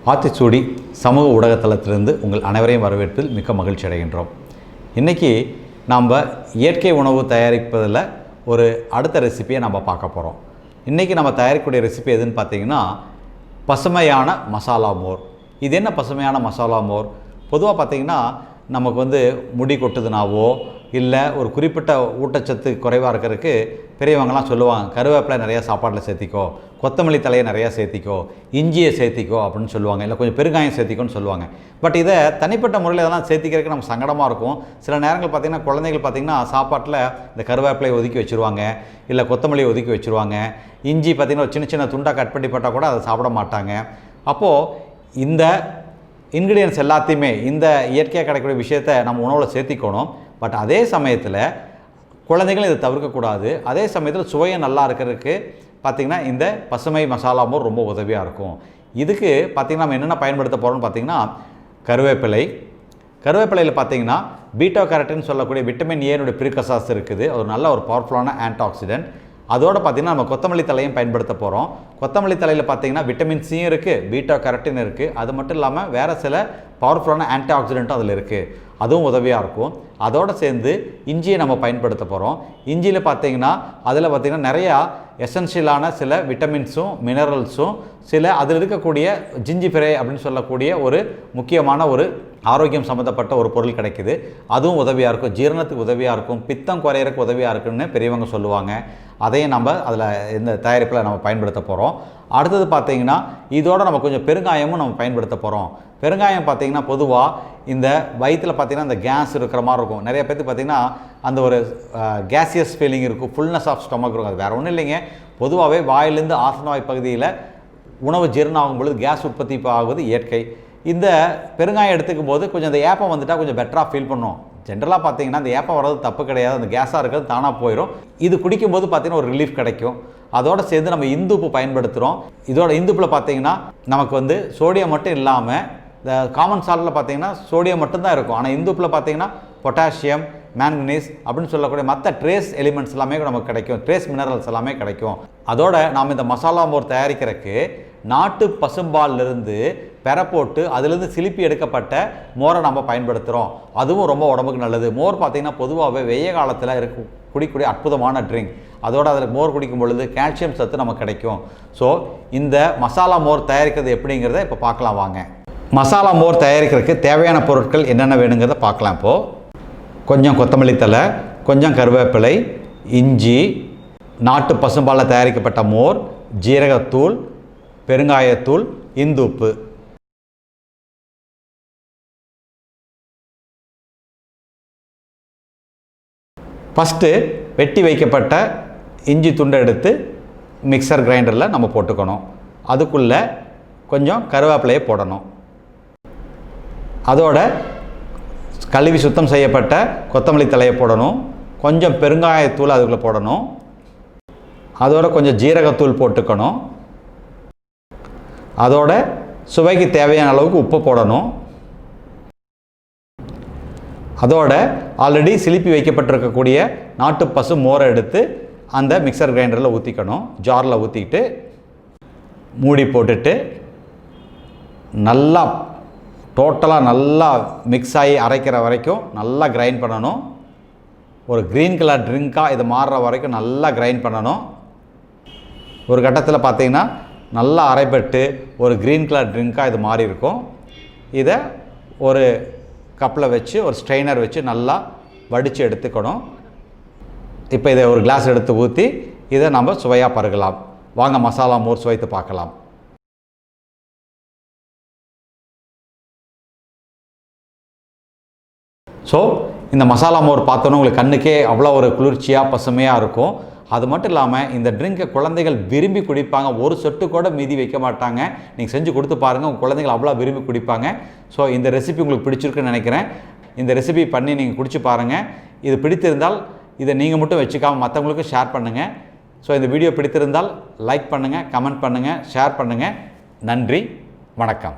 ஆத்திச்சூடி சமூக ஊடகத்தளத்திலிருந்து உங்கள் அனைவரையும் வரவேற்பதில் மிக்க மகிழ்ச்சி அடைகின்றோம். இன்றைக்கி நாம் இயற்கை உணவு தயாரிப்பதில் ஒரு அடுத்த ரெசிபியை நம்ம பார்க்க போகிறோம். இன்றைக்கி நம்ம தயாரிக்கக்கூடிய ரெசிபி எதுன்னு பார்த்தீங்கன்னா பசுமையான மசாலா மோர். இது என்ன பசுமையான மசாலா மோர்? பொதுவாக பார்த்திங்கன்னா நமக்கு முடி கொட்டுதுனாவோ இல்லை ஒரு குறிப்பிட்ட ஊட்டச்சத்து குறைவாக இருக்கிறதுக்கு பெரியவங்களாம் சொல்லுவாங்க, கருவேப்பிலை நிறையா சாப்பாட்டில் சேர்த்திக்கோ, கொத்தமல்லி தலையை நிறையா சேர்த்திக்கோ, இஞ்சியை சேர்த்திக்கோ அப்படின்னு சொல்லுவாங்க, இல்லை கொஞ்சம் பெருங்காயம் சேர்த்திக்கோன்னு சொல்லுவாங்க. பட் இதை தனிப்பட்ட முறையில் இதெல்லாம் சேர்த்திக்கிறதுக்கு நம்ம சங்கடமாக இருக்கும். சில நேரங்கள் பார்த்திங்கன்னா குழந்தைகள் பார்த்திங்கன்னா சாப்பாட்டில் இந்த கருவேப்பிலையை ஒதுக்கி வச்சுருவாங்க, இல்லை கொத்தமல்லியை ஒதுக்கி வச்சுருவாங்க. இஞ்சி பார்த்திங்கன்னா ஒரு சின்ன சின்ன துண்டாக கட் பண்ணி போட்டால் கூட அதை சாப்பிட மாட்டாங்க. அப்போது இந்த இன்க்ரீடியன்ஸ் எல்லாத்தையுமே இந்த இயற்கையாக கிடைக்கக்கூடிய விஷயத்தை நம்ம உணவில் சேர்த்திக்கணும். பட் அதே சமயத்தில் குழந்தைகளும் இதை தவிர்க்கக்கூடாது. அதே சமயத்தில் சுவையும் நல்லா இருக்கிறதுக்கு பார்த்திங்கன்னா இந்த பசுமை மசாலா மோர் ரொம்ப உதவியாக இருக்கும். இதுக்கு பார்த்திங்கன்னா நம்ம என்னென்ன பயன்படுத்த போகிறோம்னு பார்த்திங்கன்னா கருவேப்பிலையில் பார்த்திங்கன்னா பீட்டா கேரட்டின்னு சொல்லக்கூடிய விட்டமின் ஏனுடைய பிரிகசாஸ் இருக்குது. அது நல்ல ஒரு பவர்ஃபுல்லான ஆன்டிஆக்சிடென்ட். அதோடு பார்த்திங்கன்னா நம்ம கொத்தமல்லி தலையும் பயன்படுத்த போகிறோம். கொத்தமல்லி தலையில் பார்த்திங்கன்னா விட்டமின் சியும் இருக்குது, பீட்டா கேரட்டின் இருக்குது. அது மட்டும் இல்லாமல் வேறு சில பவர்ஃபுல்லான ஆன்டிஆக்சிடென்ட்டும் அதில் இருக்குது, அதுவும் உதவியாக இருக்கும். அதோடு சேர்ந்து இஞ்சியை நம்ம பயன்படுத்த போகிறோம். இஞ்சியில் பார்த்திங்கன்னா அதில் பார்த்திங்கன்னா நிறையா எசென்ஷியலான சில விட்டமின்ஸும் மினரல்ஸும் சில அதில் இருக்கக்கூடிய ஜிஞ்சிஃபரே அப்படின்னு சொல்லக்கூடிய ஒரு முக்கியமான ஒரு ஆரோக்கியம் சம்மந்தப்பட்ட ஒரு பொருள் கிடைக்குது. அதுவும் உதவியாக இருக்கும், ஜீரணத்துக்கு உதவியாக இருக்கும், பித்தம் குறையிறதுக்கு உதவியாக இருக்குன்னு பெரியவங்க சொல்லுவாங்க. அதையும் நம்ம அதில் இந்த தயாரிப்பில் நம்ம பயன்படுத்த போகிறோம். அடுத்தது பார்த்திங்கன்னா இதோடு நம்ம கொஞ்சம் பெருங்காயமும் நம்ம பயன்படுத்த போகிறோம். பெருங்காயம் பார்த்திங்கன்னா பொதுவாக இந்த வயிற்றில் பார்த்திங்கன்னா இந்த கேஸ் இருக்கிற மாதிரி இருக்கும். நிறைய பேருக்கு பார்த்திங்கன்னா அந்த ஒரு கேசியஸ் ஃபீலிங் இருக்கும், ஃபுல்னஸ் ஆஃப் ஸ்டொமக் இருக்கும். அது வேறு ஒன்றும் இல்லைங்க, பொதுவாகவே வாயிலிருந்து ஆசனவாய் பகுதியில் உணவு ஜீரணம் ஆகும் பொழுது கேஸ் உற்பத்தி ஆகுவது இயற்கை. இந்த பெருங்காயம் எடுத்துக்கும் போது கொஞ்சம் அந்த ஏப்பம் வந்துட்டால் கொஞ்சம் பெட்டராக ஃபீல் பண்ணும். ஜென்ரலாக பார்த்திங்கன்னா அந்த ஏப்பம் வர்றது தப்பு கிடையாது, அந்த கேஸாக இருக்கிறது தானாக போயிடும். இது குடிக்கும்போது பார்த்திங்கன்னா ஒரு ரிலீஃப் கிடைக்கும். அதோடு சேர்ந்து நம்ம இந்துப்பு பயன்படுத்துகிறோம். இதோட இந்துப்பில் பார்த்திங்கன்னா நமக்கு சோடியம் மட்டும் இல்லாமல் இந்த காமன் சால்ட்டில் பார்த்திங்கன்னா சோடியம் மட்டும்தான் இருக்கும். ஆனால் இந்துப்பில் பார்த்திங்கன்னா பொட்டாசியம், மேங்கனீஸ் அப்படின்னு சொல்லக்கூடிய மற்ற ட்ரேஸ் எலிமெண்ட்ஸ் எல்லாமே நமக்கு கிடைக்கும், ட்ரேஸ் மினரல்ஸ் எல்லாமே கிடைக்கும். அதோட நாம் இந்த மசாலா மோர் தயாரிக்கிறதுக்கு நாட்டு பசும்பாலிலிருந்து பெற போட்டு அதிலிருந்து சிலிப்பி எடுக்கப்பட்ட மோரை நம்ம பயன்படுத்துகிறோம். அதுவும் ரொம்ப உடம்புக்கு நல்லது. மோர் பார்த்திங்கன்னா பொதுவாகவே வெய்ய காலத்தில் குடிக்கக்கூடிய அற்புதமான ட்ரிங்க். அதோடு அதில் மோர் குடிக்கும் பொழுது கால்சியம் சத்து நமக்கு கிடைக்கும். ஸோ இந்த மசாலா மோர் தயாரிக்கிறது எப்படிங்கிறத இப்போ பார்க்கலாம் வாங்க. மசாலா மோர் தயாரிக்கிறதுக்கு தேவையான பொருட்கள் என்னென்ன வேணுங்கிறத பார்க்கலாம். இப்போது கொஞ்சம் கொத்தமல்லி தழை, கொஞ்சம் கருவேப்பிலை, இஞ்சி, நாட்டு பசும்பாலில் தயாரிக்கப்பட்ட மோர், ஜீரகத்தூள், பெருங்காயத்தூள், இந்துப்பு. ஃபஸ்ட்டு வெட்டி வைக்கப்பட்ட இஞ்சி துண்டை எடுத்து மிக்சர் கிரைண்டரில் நம்ம போட்டுக்கணும். அதுக்குள்ளே கொஞ்சம் கருவேப்பிலையை போடணும். அதோட கழுவி சுத்தம் செய்யப்பட்ட கொத்தமல்லி தலையை போடணும். கொஞ்சம் பெருங்காயத்தூள் அதுக்குள்ளே போடணும். அதோட கொஞ்சம் ஜீரகத்தூள் போட்டுக்கணும். அதோட சுவைக்கு தேவையான அளவுக்கு உப்பு போடணும். அதோட ஆல்ரெடி சிலிப்பி வைக்கப்பட்டிருக்கக்கூடிய நாட்டு பசு மோரை எடுத்து அந்த மிக்சர் கிரைண்டரில் ஊற்றிக்கணும். ஜாரில் ஊற்றிக்கிட்டு மூடி போட்டுட்டு நல்லா டோட்டலாக நல்லா மிக்ஸ் ஆகி அரைக்கிற வரைக்கும் நல்லா கிரைண்ட் பண்ணணும். ஒரு க்ரீன் கலர் ட்ரிங்காக இது மாறுற வரைக்கும் நல்லா கிரைண்ட் பண்ணணும். ஒரு கட்டத்தில் பார்த்திங்கன்னா நல்லா அரைப்பட்டு ஒரு க்ரீன் கலர் ட்ரிங்காக இது மாறி இருக்கும். இதை ஒரு கப்பில் வச்சு ஒரு ஸ்ட்ரெயினர் வச்சு நல்லா வடித்து எடுத்துக்கணும். இப்போ இதை ஒரு கிளாஸ் எடுத்து ஊற்றி இதை நம்ம சுவையாக பருகலாம். வாங்க மசாலா மோர் சுவைத்து பார்க்கலாம். ஸோ இந்த மசாலா மோர் பார்த்தோன்னா உங்களுக்கு கண்ணுக்கே அவ்வளோ ஒரு குளிர்ச்சியாக பசுமையாக இருக்கும். அது மட்டும் இல்லாமல் இந்த ட்ரிங்கை குழந்தைகள் விரும்பி குடிப்பாங்க. ஒரு சொட்டு கூட மீதி வைக்க மாட்டாங்க. நீங்கள் செஞ்சு கொடுத்து பாருங்கள், உங்கள் குழந்தைகள் அவ்வளோ விரும்பி குடிப்பாங்க. ஸோ இந்த ரெசிபி உங்களுக்கு பிடிச்சிருக்குன்னு நினைக்கிறேன். இந்த ரெசிபி பண்ணி நீங்கள் குடிச்சு பாருங்கள். இது பிடித்திருந்தால் இதை நீங்கள் மட்டும் வச்சுக்காமல் மற்றவங்களுக்கு ஷேர் பண்ணுங்கள். ஸோ இந்த வீடியோ பிடித்திருந்தால் லைக் பண்ணுங்கள், கமெண்ட் பண்ணுங்கள், ஷேர் பண்ணுங்கள். நன்றி, வணக்கம்.